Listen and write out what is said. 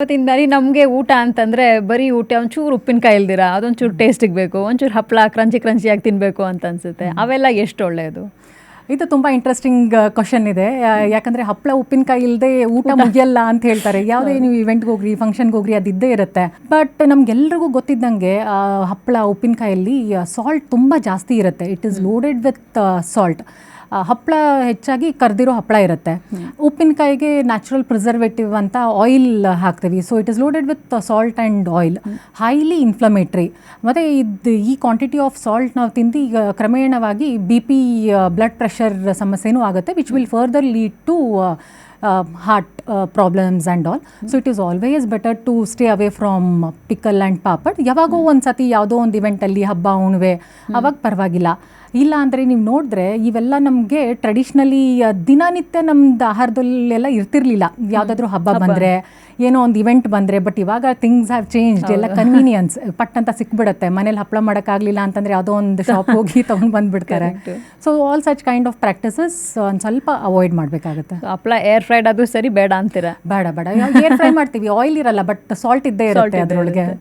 ಇವತ್ತಿಂದಾನಿ ನಮಗೆ ಊಟ ಅಂತಂದರೆ ಬರೀ ಊಟ ಒಂಚೂರು ಉಪ್ಪಿನಕಾಯಿ ಇಲ್ದಿರ ಅದೊಂಚೂರು ಟೇಸ್ಟಿಗೆ ಬೇಕು, ಒಂಚೂರು ಹಪ್ಪಳ ಕ್ರಂಚಿಯಾಗಿ ತಿನ್ನಬೇಕು ಅಂತ ಅನಿಸುತ್ತೆ. ಅವೆಲ್ಲ ಎಷ್ಟು ಒಳ್ಳೆಯದು? ಇದು ತುಂಬ ಇಂಟ್ರೆಸ್ಟಿಂಗ್ ಕ್ವಶನ್ ಇದೆ. ಯಾಕಂದರೆ ಹಪ್ಪಳ ಉಪ್ಪಿನಕಾಯಿ ಇಲ್ಲದೆ ಊಟ ಮುಗಿಯಲ್ಲ ಅಂತ ಹೇಳ್ತಾರೆ. ಯಾವುದೇ ನೀವು ಇವೆಂಟ್ಗೆ ಹೋಗ್ರಿ, ಫಂಕ್ಷನ್ಗೆ ಹೋಗ್ರಿ, ಅದಿದ್ದೇ ಇರುತ್ತೆ. ಬಟ್ ನಮಗೆಲ್ರಿಗೂ ಗೊತ್ತಿದ್ದಂಗೆ ಹಪ್ಪಳ ಉಪ್ಪಿನಕಾಯಲ್ಲಿ ಸಾಲ್ಟ್ ತುಂಬ ಜಾಸ್ತಿ ಇರುತ್ತೆ. It is loaded with salt. ಹಪ್ಪಳ ಹೆಚ್ಚಾಗಿ ಕರ್ದಿರೋ ಹಪ್ಪಳ ಇರುತ್ತೆ. ಉಪ್ಪಿನಕಾಯಿಗೆ ನ್ಯಾಚುರಲ್ ಪ್ರಿಸರ್ವೇಟಿವ್ ಅಂತ ಆಯಿಲ್ ಹಾಕ್ತೀವಿ. So it is loaded with salt and oil, highly inflammatory. ಮತ್ತು ಈ ಕ್ವಾಂಟಿಟಿ ಆಫ್ ಸಾಲ್ಟ್ ನಾವು ತಿಂದು ಈಗ ಕ್ರಮೇಣವಾಗಿ BP, ಬ್ಲಡ್ ಪ್ರೆಷರ್ ಸಮಸ್ಯೆನೂ ಆಗುತ್ತೆ, which will further lead to heart problems and all. So it is always better to stay away from pickle and papad. ಯಾವಾಗೋ ಒಂದು ಸತಿ ಯಾವುದೋ ಒಂದು ಇವೆಂಟಲ್ಲಿ ಹಬ್ಬ ಹುಣ್ಣಿಮೆ ಅವಾಗ ಪರವಾಗಿಲ್ಲ. ಇಲ್ಲ ಅಂದರೆ ನೀವು ನೋಡಿದ್ರೆ ಇವೆಲ್ಲ ನಮಗೆ ಟ್ರೆಡಿಷ್ನಲಿ ದಿನನಿತ್ಯ ನಮ್ದು ಆಹಾರದಲ್ಲೆಲ್ಲ ಇರ್ತಿರ್ಲಿಲ್ಲ. ಯಾವುದಾದ್ರೂ ಹಬ್ಬ ಬಂದರೆ, ಏನೋ ಒಂದು ಇವೆಂಟ್ ಬಂದರೆ. ಬಟ್ ಇವಾಗ ಥಿಂಗ್ಸ್ ಹ್ಯಾವ್ ಚೇಂಜ್ಡ್. ಎಲ್ಲ ಕನ್ವೀನಿಯನ್ಸ್ ಪಟ್ ಅಂತ ಸಿಕ್ಬಿಡುತ್ತೆ. ಮನೇಲಿ ಹಪ್ಪಳ ಮಾಡೋಕ್ಕಾಗಲಿಲ್ಲ ಅಂತಂದರೆ ಯಾವುದೋ ಒಂದು ಶಾಪ್ ಹೋಗಿ ತೊಗೊಂಡು ಬಂದುಬಿಡ್ತಾರೆ. So all such kind of practices ಒಂದು ಸ್ವಲ್ಪ ಅವಾಯ್ಡ್ ಮಾಡಬೇಕಾಗುತ್ತೆ. ಹಪ್ಪಳ ಏರ್ ಫ್ರೈಡ್ ಆದರೂ ಸರಿ ಬೇಡ ಅಂತೀರಾ? ಬೇಡ ಏರ್ ಫ್ರೈ ಮಾಡ್ತೀವಿ, ಆಯಿಲ್ ಇರಲ್ಲ, ಬಟ್ ಸಾಲ್ಟ್ ಇದ್ದೇ ಇರುತ್ತೆ ಅದರೊಳಗೆ.